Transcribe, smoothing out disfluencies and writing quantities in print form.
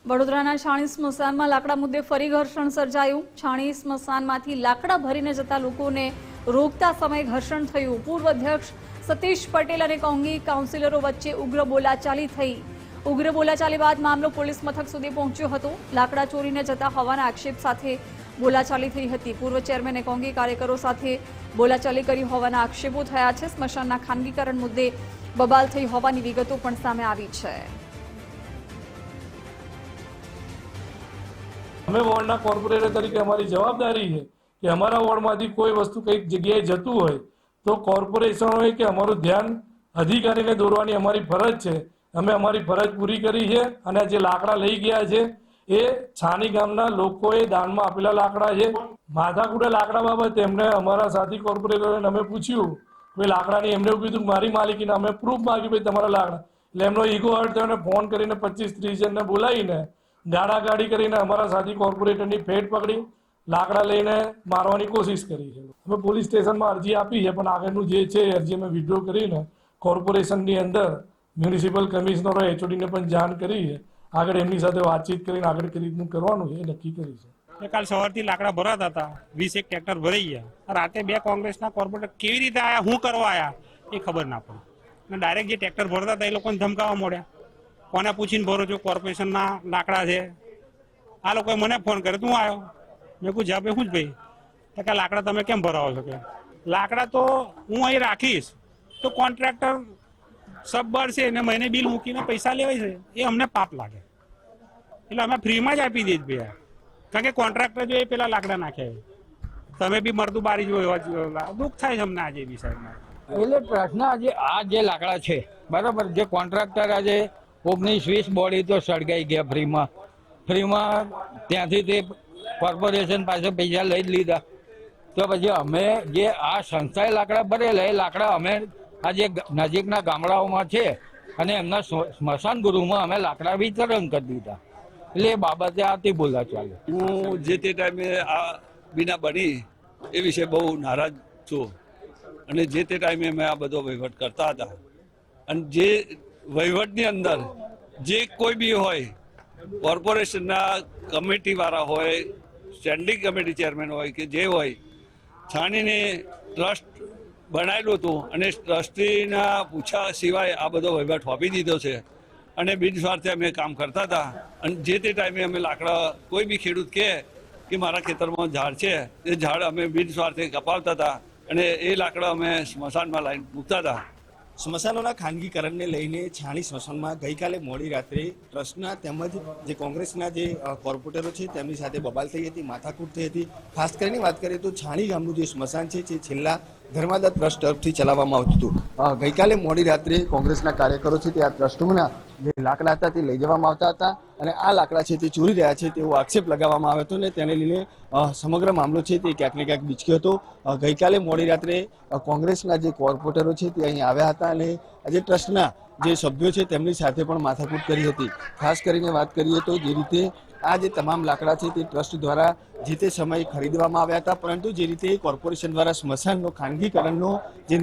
વડોદરાના છાણી સ્મશાનમાં લાકડા મુદ્દે ફરી ઘર્ષણ સર્જાયું। છાણી સ્મશાનમાંથી લાકડા ભરીને જતા લોકોને રોકતા સમયે ઘર્ષણ થયું। પૂર્વ અધ્યક્ષ સતીશ પટેલ અને કોંગી કાઉન્સિલરો વચ્ચે ઉગ્ર બોલાચાલી થઈ। ઉગ્ર બોલાચાલી બાદ મામલો પોલીસ મથક સુધી પહોંચ્યો હતો। લાકડા ચોરીને જતા હોવાના આક્ષેપ સાથે બોલાચાલી થઈ હતી। પૂર્વ ચેરમેને કોંગી કાર્યકરો સાથે બોલાચાલી કરી હોવાના આક્ષેપો થયા છે। સ્મશાનના ખાનગીકરણ મુદ્દે બબાલ થઈ હોવાની વિગતો પણ સામે આવી છે। અમે વોર્ડના કોર્પોરેટર તરીકે અમારી જવાબદારી છે કે અમારા વોર્ડમાંથી કોઈ વસ્તુ કઈક જગ્યાએ જતું હોય તો કોર્પોરેશનોએ કે અમારું ધ્યાન અધિકારીને દોરવાની અમારી ફરજ છે। અમે અમારી ફરજ પૂરી કરી છે અને જે લાકડા લઈ ગયા છે એ છાણી ગામના લોકોએ દાનમાં આપેલા લાકડા છે। માથાકૂટે લાકડા બાબતે એમને અમારા સાથી કોર્પોરેટરોને અમે પૂછ્યું કે લાકડાની એમને એવું કીધું મારી માલિકીને અમે પ્રૂફ માગ્યું ભાઈ તમારા લાકડા, એટલે એમનો ઈગો હર્ટ થયો અને ફોન કરીને 25-30 જણને બોલાવીને ગાડાગાડી કરીને અમારા સાથી કોર્પોરેટરની ફેટ પકડી લાકડા લઈને મારવાની કોશિશ કરી છે। અમે પોલીસ સ્ટેશનમાં અરજી આપી છે પણ આગળનું જે છે અરજી અમે વિડ્રો કરીને કોર્પોરેશનની અંદર મ્યુનિસિપલ કમિશનરો એચઓડીને પણ જાણ કરી છે। આગળ એમની સાથે વાતચીત કરીને આગળ કઈ રીતનું કરવાનું છે એ નક્કી કરી છે। કાલ સવારથી લાકડા ભરાતા હતા, 20 ટ્રેક્ટર ભરાઈ ગયા। રાતે 2 કોંગ્રેસના કોર્પોરેટર કેવી રીતે આયા, શું કરવા આયા એ ખબર ના પડી અને ડાયરેક્ટ જે ટ્રેક્ટર ભરતા હતા એ લોકોને ધમકાવવા મળ્યા। કોને પૂછીને ભરો છો, કોર્પોરેશનના લાકડા છે। આ લોકોએ મને ફોન કર્યો, તું આવ્યો? મેં કહું જા ભાઈ શું જ ભાઈ, તો કે લાકડા તમે કેમ ભરાવો છો? કે લાકડા તો હું અહીં રાખીશ તો કોન્ટ્રાક્ટર સબ્બર છે એને મહિને બિલ મૂકીને પૈસા લેવાય છે, એ અમને પાપ લાગે, એટલે અમે ફ્રીમાં જ આપી દઈએ ભાઈ। કારણ કે કોન્ટ્રાક્ટર જો એ પેલા લાકડા નાખ્યા, તમે બી મરદું બારી જો એવા દુઃખ થાય છે અમને આજે વિષયમાં। એટલે પ્રશ્ન આજે આ જે લાકડા છે બરાબર, જે કોન્ટ્રાક્ટર આજે 19-20 બોડી તો સળગાઈ ગયા ફ્રીમાં ત્યાંથી તે કોર્પોરેશન પાસે પૈસા લઈ જ લીધા। તો પછી અમે જે આ સંસ્થાએ લાકડા ભરેલા એ લાકડા અમે આ જે નજીકના ગામડાઓમાં છે અને એમના સ્મશાન ગૃહમાં અમે લાકડા વિતરણ કરી દીધા। એટલે એ બાબતે આથી બોલાચાલી। હું જે તે ટાઈમે આ બીના બની એ વિશે બહુ નારાજ છું અને જે તે ટાઈમે અમે આ બધો વહીવટ કરતા હતા અને જે વહીવટની અંદર જે કોઈ બી હોય, કોર્પોરેશનના કમિટીવાળા હોય, સ્ટેન્ડિંગ કમિટી ચેરમેન હોય કે જે હોય, છાણીને ટ્રસ્ટ બનાવેલું હતું અને ટ્રસ્ટીના પૂછા સિવાય આ બધો વહીવટ સોંપી દીધો છે અને બિનસ્વાર્થે અમે કામ કરતા હતા। અને જે તે ટાઈમે અમે લાકડા, કોઈ બી ખેડૂત કહે કે મારા ખેતરમાં ઝાડ છે એ ઝાડ અમે બિનસ્વાર્થે કપાવતા હતા અને એ લાકડા અમે સ્મશાનમાં લાવીને મૂકતા હતા। સ્મશાનોના ખાનગીકરણને લઈને છાણી સ્મશાનમાં ગઈકાલે મોડી રાત્રે ટ્રસ્ટના તેમજ જે કોંગ્રેસના જે કોર્પોરેટરો છે તેમની સાથે બબાલ થઈ હતી, માથાકૂટ થઈ હતી। ખાસ કરીને વાત કરીએ તો છાણી ગામનું જે સ્મશાન છે જે છેલ્લા ધર્માદા ટ્રસ્ટ તરફથી ચલાવવામાં આવતું હતું। ગઈકાલે મોડી રાત્રે કોંગ્રેસના કાર્યકરો છે તે આ ટ્રસ્ટના જે લાકડા હતા તે લઈ જવામાં આવતા હતા અને આ લાકડા છે તે ચોરી રહ્યા છે તેવો આક્ષેપ લગાવવામાં આવ્યો હતો અને તેને લઈને સમગ્ર મામલો છે તે ક્યાંક ને ક્યાંક બીચક્યો હતો। ગઈકાલે મોડી રાત્રે કોંગ્રેસના જે કોર્પોરેટરો છે તે અહીં આવ્યા હતા અને આજે ટ્રસ્ટના જે સભ્યો છે તેમની સાથે પણ માથાકૂટ કરી હતી। ખાસ કરીને વાત કરીએ તો જે રીતે આ જે તમામ લાકડા છે તે ટ્રસ્ટ દ્વારા જે તે સમયે ખરીદવામાં આવ્યા હતા, પરંતુ જે રીતે કોર્પોરેશન દ્વારા સ્મશાનનો ખાનગીકરણનો જે